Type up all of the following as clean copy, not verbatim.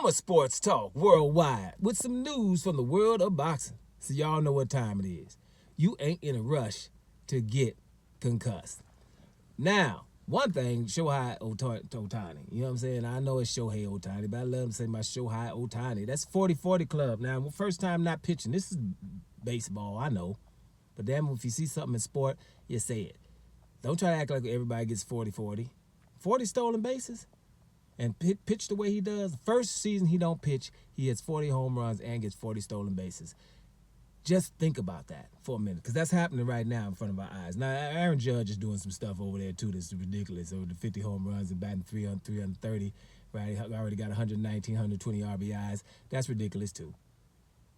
Super Sports Talk Worldwide with some news from the world of boxing. So y'all know what time it is. You ain't in a rush to get concussed. Now, one thing, Shohei Ohtani. You know what I'm saying? I know it's Shohei Ohtani, but I love him saying my Shohei Ohtani. That's 40-40 club. Now, first time not pitching. This is baseball, I know. But damn, if you see something in sport, you say it. Don't try to act like everybody gets 40-40. 40 stolen bases? And pitch the way he does. First season he don't pitch, he has 40 home runs and gets 40 stolen bases. Just think about that for a minute, because that's happening right now in front of our eyes. Now, Aaron Judge is doing some stuff over there, too, that's ridiculous. Over the 50 home runs and batting 330, right? He already got 119, 120 RBIs. That's ridiculous, too.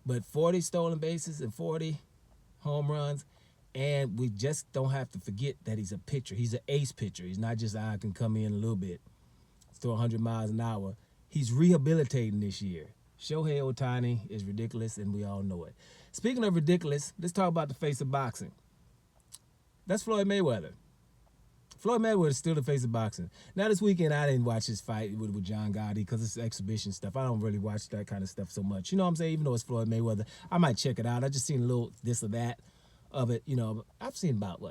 But 40 stolen bases and 40 home runs, and we just don't have to forget that he's a pitcher. He's an ace pitcher. He's not just, I can come in a little bit, throw 100 miles an hour. He's rehabilitating this year. Shohei Ohtani is ridiculous, and we all know it. Speaking of ridiculous, let's talk about the face of boxing. That's Floyd Mayweather. Floyd Mayweather is still the face of boxing. Now, this weekend, I didn't watch his fight with John Gotti because it's exhibition stuff. I don't really watch that kind of stuff so much. You know what I'm saying? Even though it's Floyd Mayweather, I might check it out. I just seen a little this or that of it. You know, I've seen about,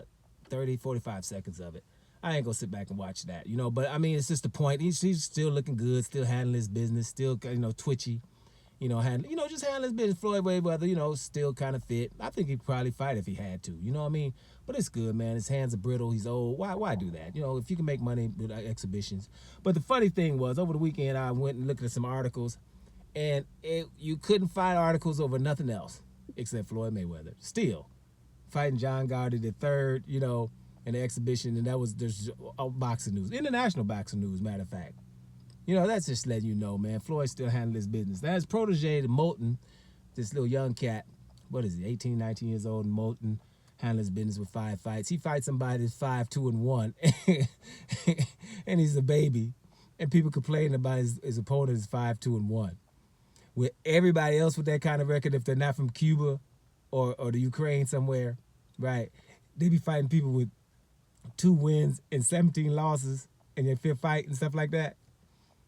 30, 45 seconds of it. I ain't gonna sit back and watch that, but I mean, it's just the point. He's still looking good, still handling his business, still, twitchy, just handling his business. Floyd Mayweather, still kind of fit. I think he'd probably fight if he had to, you know what I mean? But it's good, man. His hands are brittle. He's old. Why do that? If you can make money with exhibitions. But the funny thing was, over the weekend, I went and looked at some articles, and you couldn't find articles over nothing else except Floyd Mayweather. Still fighting John Gotti the third, in the exhibition, and there's boxing news, international boxing news, matter of fact. That's just letting you know, man, Floyd still handling his business. Now, his protege, Moulton, this little young cat, what is he, 18, 19 years old, and Moulton handling his business with 5 fights. He fights somebody that's 5-2-1, and he's a baby, and people complaining about his opponent is 5-2-1. With everybody else with that kind of record, if they're not from Cuba or the Ukraine somewhere, right, they be fighting people with 2 wins and 17 losses in their 5th fight and stuff like that.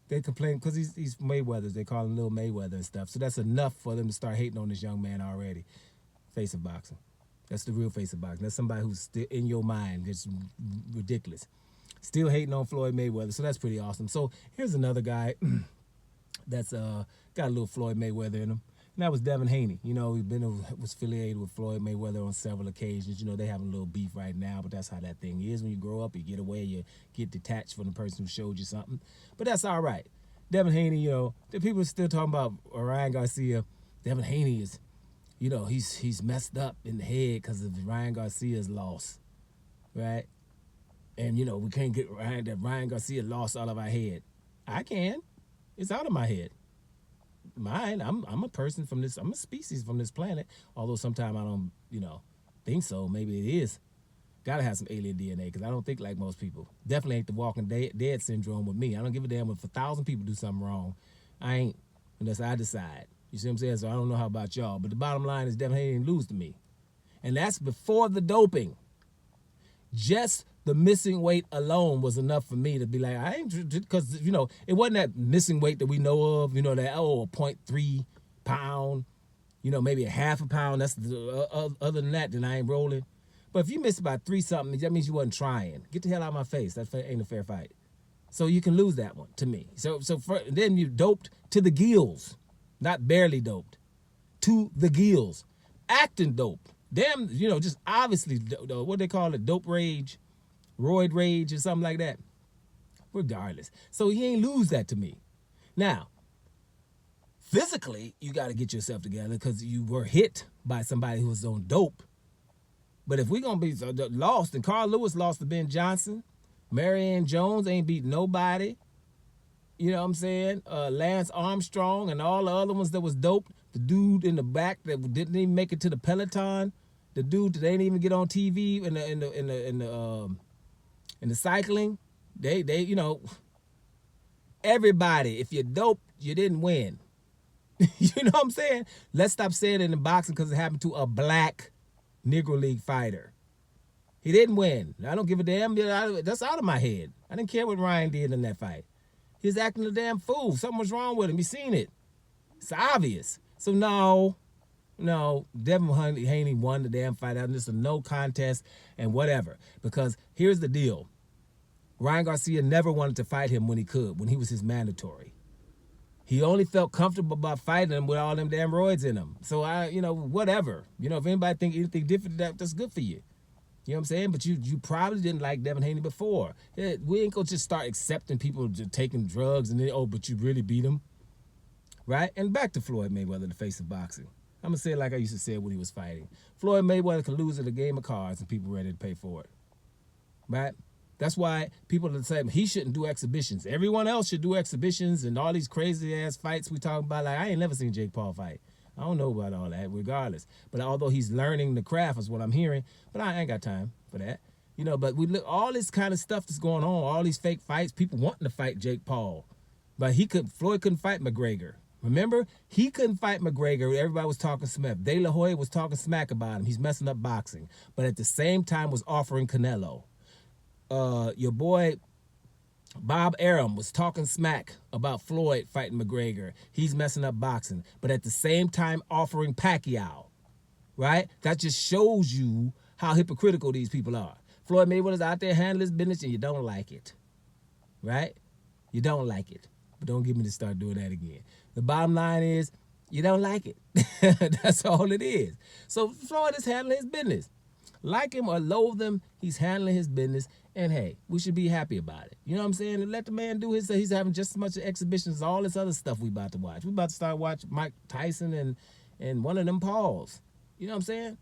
They complain because he's Mayweather's. They call him Little Mayweather and stuff. So that's enough for them to start hating on this young man already. Face of boxing. That's the real face of boxing. That's somebody who's still in your mind. It's ridiculous. Still hating on Floyd Mayweather. So that's pretty awesome. So here's another guy that's got a little Floyd Mayweather in him. And that was Devin Haney. He was affiliated with Floyd Mayweather on several occasions. They having a little beef right now, but that's how that thing is. When you grow up, you get away, you get detached from the person who showed you something. But that's all right. Devin Haney, the people are still talking about Ryan Garcia. Devin Haney is, he's messed up in the head because of Ryan Garcia's loss, right? And, we can't get Ryan Garcia lost out of our head. I can. It's out of my head. Mine, I'm a person from this, I'm a species from this planet, although sometimes I don't, think so. Maybe it is. Gotta have some alien DNA, because I don't think like most people. Definitely ain't the Walking Dead syndrome with me. I don't give a damn if 1,000 people do something wrong. I ain't, unless I decide. You see what I'm saying? So I don't know how about y'all, but the bottom line is Devin Haney didn't lose to me. And that's before the doping. Just the missing weight alone was enough for me to be like, I ain't, because, it wasn't that missing weight that we know of, that, a 0.3 pound, maybe a half a pound. That's other than that, then I ain't rolling. But if you missed about 3 something, that means you wasn't trying. Get the hell out of my face. That ain't a fair fight. So you can lose that one to me. So then you doped to the gills, not barely doped, to the gills, acting dope. Damn, just obviously, what they call it, dope rage, roid rage or something like that. Regardless. So he ain't lose that to me. Now, physically, you got to get yourself together because you were hit by somebody who was on dope. But if we're going to be lost, and Carl Lewis lost to Ben Johnson, Marianne Jones ain't beat nobody. You know what I'm saying? Lance Armstrong and all the other ones that was dope. The dude in the back that didn't even make it to the peloton. The dude that didn't even get on TV in the cycling. They everybody, if you're dope, you didn't win. You know what I'm saying? Let's stop saying it in boxing because it happened to a black Negro League fighter. He didn't win. I don't give a damn. That's out of my head. I didn't care what Ryan did in that fight. He was acting a damn fool. Something was wrong with him. You seen it. It's obvious. So no, Devin Haney won the damn fight out. This is a no contest and whatever. Because here's the deal. Ryan Garcia never wanted to fight him when he could, when he was his mandatory. He only felt comfortable about fighting him with all them damn roids in him. So whatever. If anybody think anything different, that's good for you. You know what I'm saying? But you probably didn't like Devin Haney before. We ain't gonna just start accepting people just taking drugs and then, but you really beat them. Right? And back to Floyd Mayweather, the face of boxing. I'm gonna say it like I used to say it when he was fighting. Floyd Mayweather could lose at a game of cards and people ready to pay for it. Right? That's why people are saying he shouldn't do exhibitions. Everyone else should do exhibitions and all these crazy ass fights we talk about. Like, I ain't never seen Jake Paul fight. I don't know about all that, regardless. But although he's learning the craft is what I'm hearing, but I ain't got time for that. But we look all this kind of stuff that's going on, all these fake fights, people wanting to fight Jake Paul. But Floyd couldn't fight McGregor. Remember? He couldn't fight McGregor. Everybody was talking smack. De La Hoya was talking smack about him. He's messing up boxing. But at the same time was offering Canelo. Your boy Bob Arum was talking smack about Floyd fighting McGregor. He's messing up boxing. But at the same time offering Pacquiao. Right? That just shows you how hypocritical these people are. Floyd Mayweather's out there handling his business and you don't like it. Right? You don't like it. But don't get me to start doing that again. The bottom line is, you don't like it. That's all it is. So Floyd is handling his business. Like him or loathe him, he's handling his business. And hey, we should be happy about it. You know what I'm saying? And let the man do his. He's having just as much exhibitions as all this other stuff we about to watch. We about to start watching Mike Tyson and one of them Pauls. You know what I'm saying?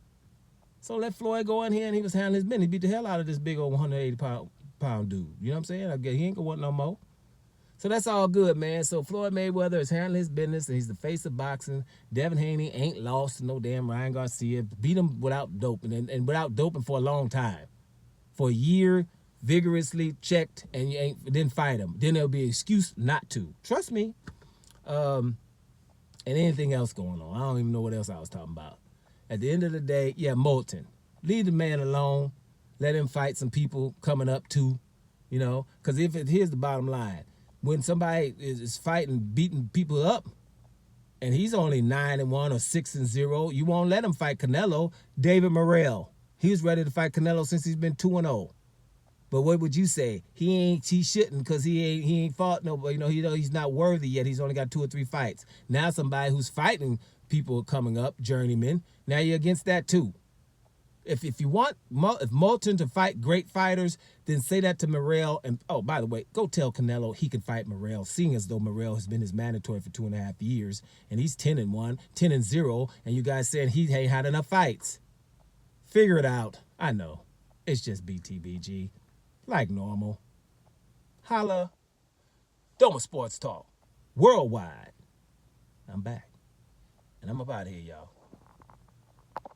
So let Floyd go in here and he was handling his business. He beat the hell out of this big old 180-pound dude. You know what I'm saying? I guess he ain't gonna want no more. So that's all good, man. So Floyd Mayweather is handling his business, and he's the face of boxing. Devin Haney ain't lost to no damn Ryan Garcia. Beat him without doping, and without doping for a long time. For a year, vigorously checked, and you didn't fight him. Then there'll be an excuse not to. Trust me. And anything else going on. I don't even know what else I was talking about. At the end of the day, yeah, Moulton. Leave the man alone. Let him fight some people coming up too. Because here's the bottom line. When somebody is fighting, beating people up, and he's only 9-1 or 6-0, you won't let him fight Canelo. David Morrell, he was ready to fight Canelo since he's been 2-0. But what would you say? He shouldn't because he ain't fought nobody. He's not worthy yet. He's only got 2 or 3 fights. Now somebody who's fighting people coming up, journeymen. Now you're against that too. If you want Moulton to fight great fighters, then say that to Morrell. And oh, by the way, go tell Canelo he can fight Morrell, seeing as though Morrell has been his mandatory for 2.5 years, and he's 10-1, 10-0, and you guys saying he ain't had enough fights. Figure it out. I know. It's just BTBG. Like normal. Holla. Doma Sports Talk. Worldwide. I'm back. And I'm up out of here, y'all.